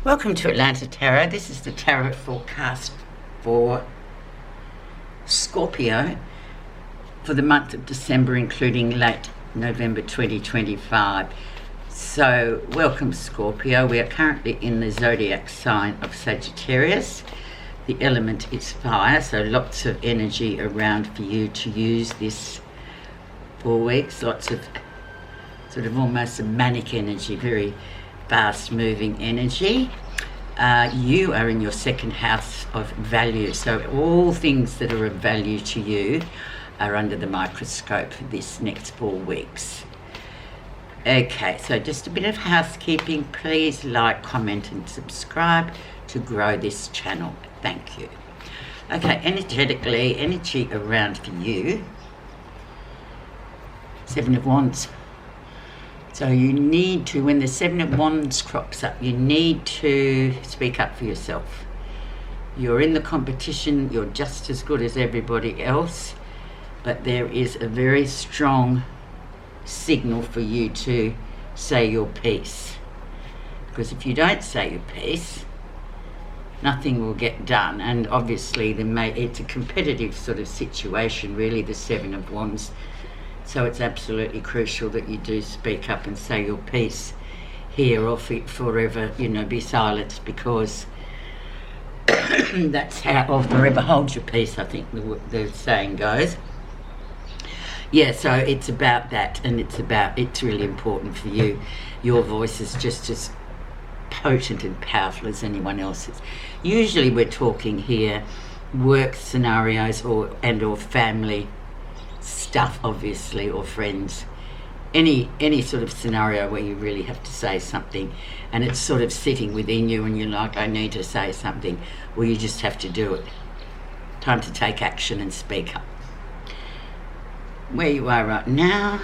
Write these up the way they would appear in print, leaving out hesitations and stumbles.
Welcome to Atlanta Tarot. This is the tarot forecast for Scorpio for the month of December, including late November 2025. So, welcome Scorpio. We are currently in the zodiac sign of Sagittarius. The element is fire, so lots of energy around for you to use this 4 weeks. Lots of sort of almost a manic energy, very fast moving energy. You are in your second house of value, so all things that are of value to you are under the microscope for this next 4 weeks. Okay, so just a bit of housekeeping. Please like, comment and subscribe to grow this channel. Thank you. Okay, energetically, energy around for you. 7 of Wands. So you need to, when the 7 of Wands crops up, you need to speak up for yourself. You're in the competition, you're just as good as everybody else, but there is a very strong signal for you to say your piece. Because if you don't say your piece, nothing will get done. And obviously it's a competitive sort of situation, really, the 7 of Wands. So it's absolutely crucial that you do speak up and say your piece here, or forever, be silenced, because that's how, or forever hold your peace, I think the saying goes. Yeah, so it's about that, and it's really important for you. Your voice is just as potent and powerful as anyone else's. Usually we're talking here work scenarios or family stuff, obviously, or friends, any sort of scenario where you really have to say something and it's sort of sitting within you and you're like, I need to say something. Well, you just have to do it. Time to take action and speak up. Where you are right now,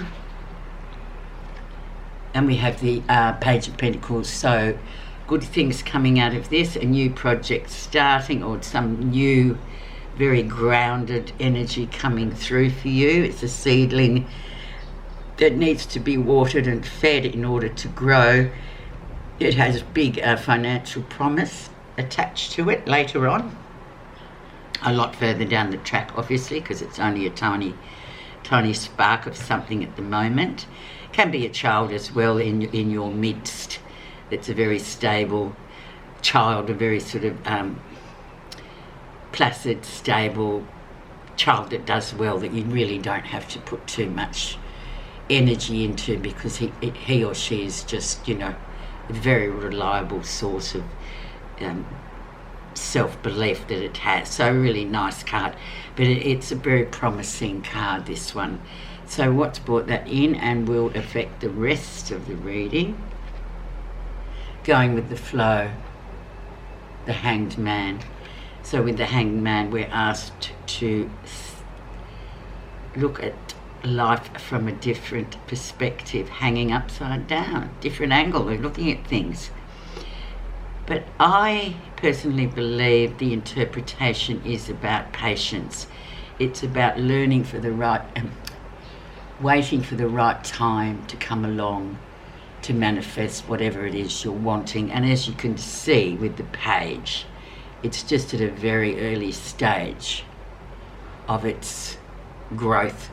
and we have the Page of Pentacles, so good things coming out of this, a new project starting, or some new very grounded energy coming through for you. It's a seedling that needs to be watered and fed in order to grow. It has big financial promise attached to it later on, a lot further down the track, obviously, because it's only a tiny spark of something at the moment. Can be a child as well in your midst. It's a very stable child, a very sort of placid, stable child that does well, that you really don't have to put too much energy into, because he or she is just, a very reliable source of self-belief that it has. So really nice card, but it's a very promising card, this one. So what's brought that in and will affect the rest of the reading? Going with the flow, the Hanged Man. So with the Hanged Man, we're asked to look at life from a different perspective, hanging upside down, different angle of looking at things. But I personally believe the interpretation is about patience. It's about learning for the right, waiting for the right time to come along to manifest whatever it is you're wanting. And as you can see with the page, it's just at a very early stage of its growth.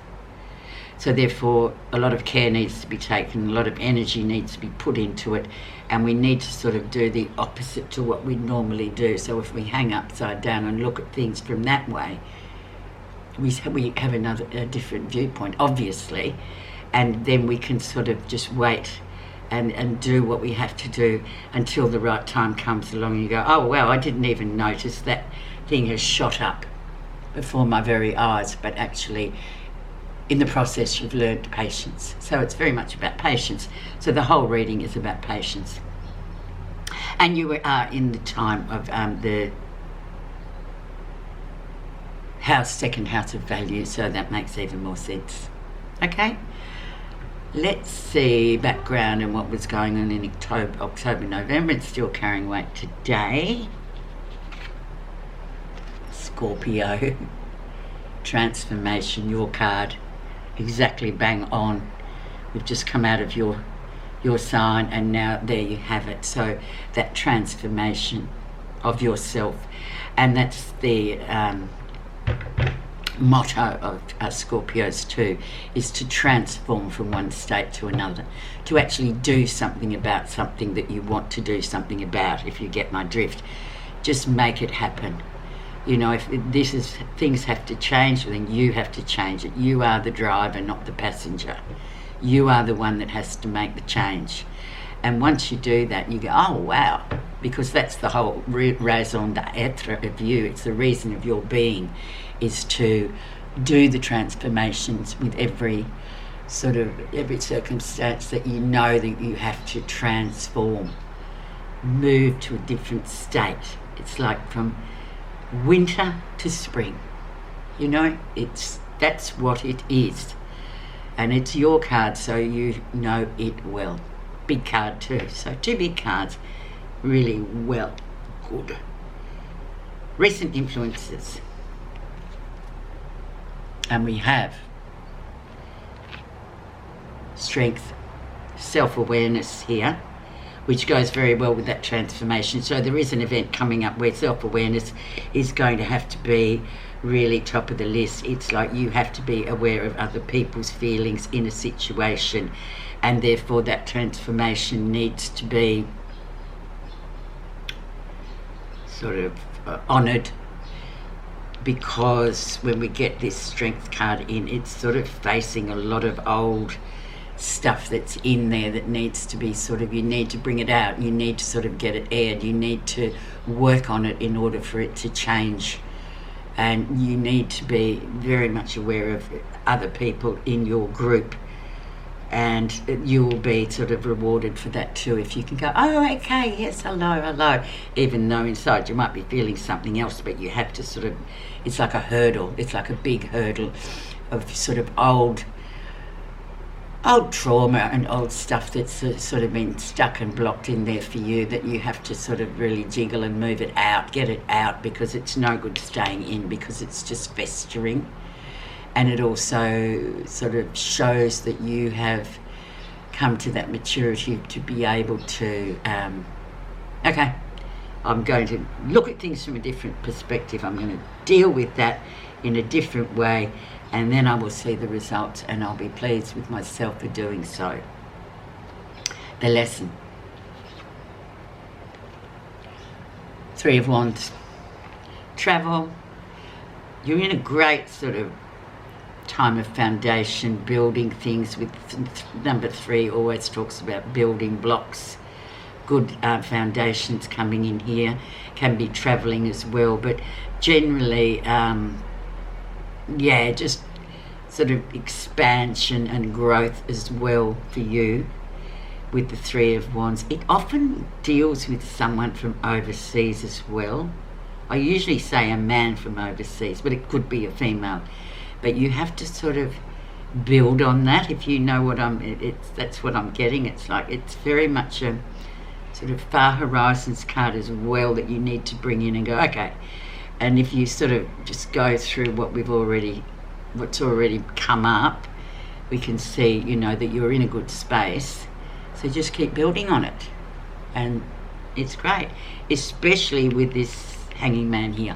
So therefore, a lot of care needs to be taken, a lot of energy needs to be put into it, and we need to sort of do the opposite to what we normally do. So if we hang upside down and look at things from that way, we have a different viewpoint, obviously, and then we can sort of just wait and do what we have to do until the right time comes along and you go, oh wow, I didn't even notice that thing has shot up before my very eyes. But actually in the process you've learned patience. So it's very much about patience. So the whole reading is about patience. And you are in the time of the second house of value, so that makes even more sense. Okay, let's see background and what was going on in October, November. It's still carrying weight today. Scorpio, transformation, your card, exactly bang on. We've just come out of your your sign, and now there you have it. So that transformation of yourself, and that's the motto of Scorpios too, is to transform from one state to another, to actually do something about something that you want to do something about, if you get my drift. Just make it happen. You know, if this is, things have to change, then you have to change it. You are the driver, not the passenger. You are the one that has to make the change. And once you do that, you go, oh wow, because that's the whole raison d'être of you. It's the reason of your being, is to do the transformations with every circumstance that you know that you have to transform, move to a different state. It's like from winter to spring, you know, that's what it is. And it's your card, so you know it well. Big card too, so 2 big cards, really well, good. Recent influences, and we have strength, self-awareness here, which goes very well with that transformation. So there is an event coming up where self-awareness is going to have to be really top of the list. It's like you have to be aware of other people's feelings in a situation, and therefore that transformation needs to be sort of honoured, because when we get this strength card in, it's sort of facing a lot of old stuff that's in there that needs to be sort of, you need to bring it out, you need to sort of get it aired, you need to work on it in order for it to change. And you need to be very much aware of other people in your group, and you will be sort of rewarded for that too, if you can go, oh okay, yes, hello, even though inside you might be feeling something else, but you have to sort of, it's like a hurdle, it's like a big hurdle of sort of old trauma and old stuff that's sort of been stuck and blocked in there for you, that you have to sort of really jiggle and move it out, get it out, because it's no good staying in, because it's just festering. And it also sort of shows that you have come to that maturity to be able to, okay, I'm going to look at things from a different perspective, I'm going to deal with that in a different way, and then I will see the results, and I'll be pleased with myself for doing so. The lesson. 3 of Wands. Travel. You're in a great sort of time of foundation, building things with number 3 always talks about building blocks. Good foundations coming in here. Can be travelling as well, but generally yeah, just sort of expansion and growth as well for you with the 3 of Wands. It often deals with someone from overseas as well. I usually say a man from overseas, but it could be a female. But you have to sort of build on that, if you know what that's what I'm getting. It's like, it's very much a sort of far horizons card as well, that you need to bring in and go, okay. And if you sort of just go through what's already come up, we can see, you know, that you're in a good space. So just keep building on it. And it's great, especially with this hanging man here.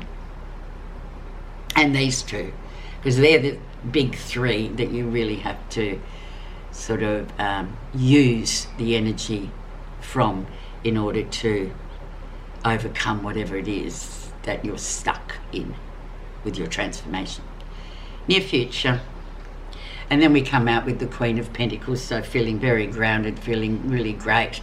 And these 2, because they're the big 3 that you really have to sort of use the energy from in order to overcome whatever it is that you're stuck in with your transformation. Near future. And then we come out with the Queen of Pentacles, so feeling very grounded, feeling really great.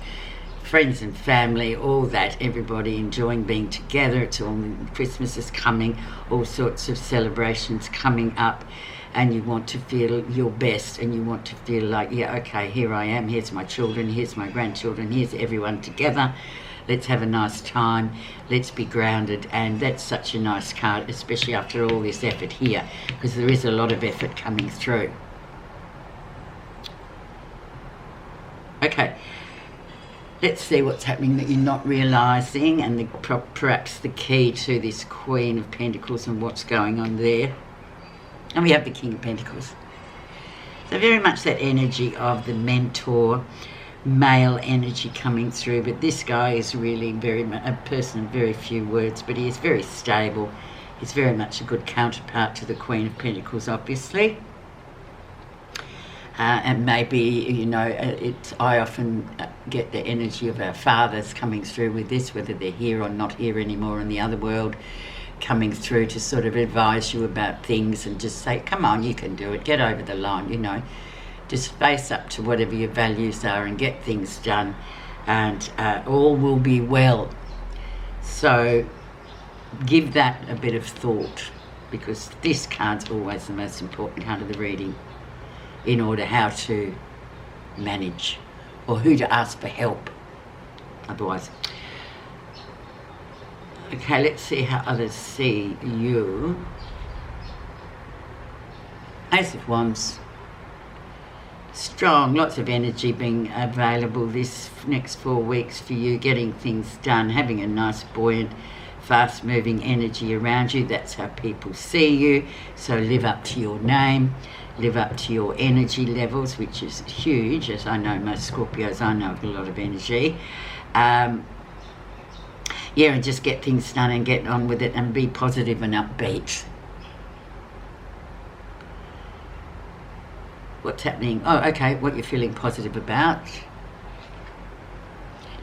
Friends and family, all that, everybody enjoying being together. It's all, Christmas is coming, all sorts of celebrations coming up, and you want to feel your best, and you want to feel like, yeah, okay, here I am, here's my children, here's my grandchildren, here's everyone together. Let's have a nice time, let's be grounded. And that's such a nice card, especially after all this effort here, because there is a lot of effort coming through. Okay, let's see what's happening that you're not realising, and perhaps the key to this Queen of Pentacles and what's going on there. And we have the King of Pentacles. So very much that energy of the mentor, male energy coming through, but this guy is really a person of very few words, but he is very stable. He's very much a good counterpart to the Queen of Pentacles, obviously. And maybe, you know, I often get the energy of our fathers coming through with this, whether they're here or not here anymore in the other world, coming through to sort of advise you about things and just say, come on, you can do it, get over the line, you know. Just face up to whatever your values are and get things done, and all will be well. So give that a bit of thought, because this card's always the most important card of the reading, in order how to manage or who to ask for help otherwise. Okay, let's see how others see you. Ace of Wands. Strong, lots of energy being available this next 4 weeks for you, getting things done, having a nice buoyant, fast moving energy around you. That's how people see you. So live up to your name, live up to your energy levels, which is huge. As I know, most Scorpios I know have a lot of energy. And just get things done and get on with it and be positive and upbeat. What's happening? Oh, okay, what you're feeling positive about.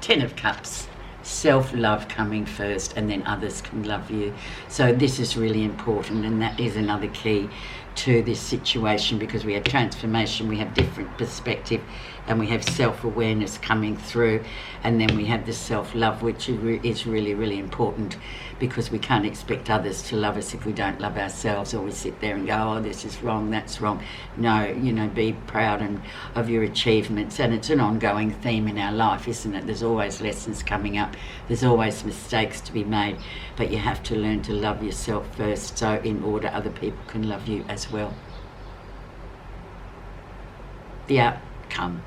10 of Cups. Self-love coming first, and then others can love you. So this is really important, and that is another key to this situation, because we have transformation, we have different perspective, and we have self-awareness coming through, and then we have the self-love, which is really, really important, because we can't expect others to love us if we don't love ourselves, or we sit there and go, oh, this is wrong, that's wrong. No, you know, be proud of your achievements, and it's an ongoing theme in our life, isn't it? There's always lessons coming up, there's always mistakes to be made, but you have to learn to love yourself first, so in order other people can love you as well. The outcome.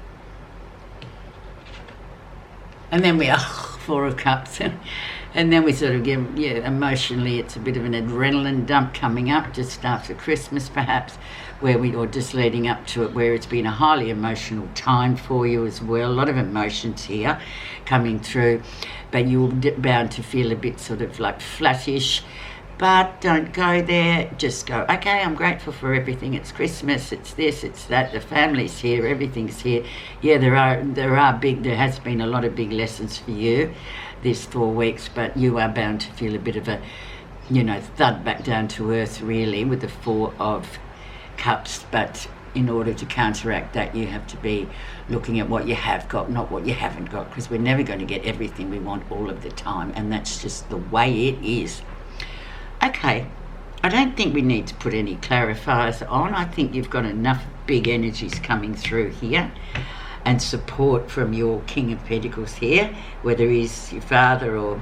And then we are 4 of Cups, and then we sort of get, emotionally it's a bit of an adrenaline dump coming up just after Christmas perhaps, or just leading up to it, where it's been a highly emotional time for you as well. A lot of emotions here coming through, but you're bound to feel a bit sort of like flattish. But don't go there, just go, okay, I'm grateful for everything. It's Christmas, it's this, it's that, the family's here, everything's here. Yeah, there has been a lot of big lessons for you this 4 weeks, but you are bound to feel a bit of a, thud back down to earth really with the 4 of Cups. But in order to counteract that, you have to be looking at what you have got, not what you haven't got, because we're never going to get everything we want all of the time, and that's just the way it is. Okay, I don't think we need to put any clarifiers on. I think you've got enough big energies coming through here and support from your King of Pentacles here, whether he's your father or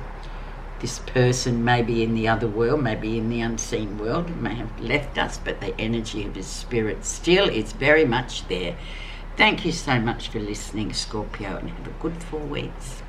this person, maybe in the other world, maybe in the unseen world. He may have left us, but the energy of his spirit still is very much there. Thank you so much for listening, Scorpio, and have a good 4 weeks.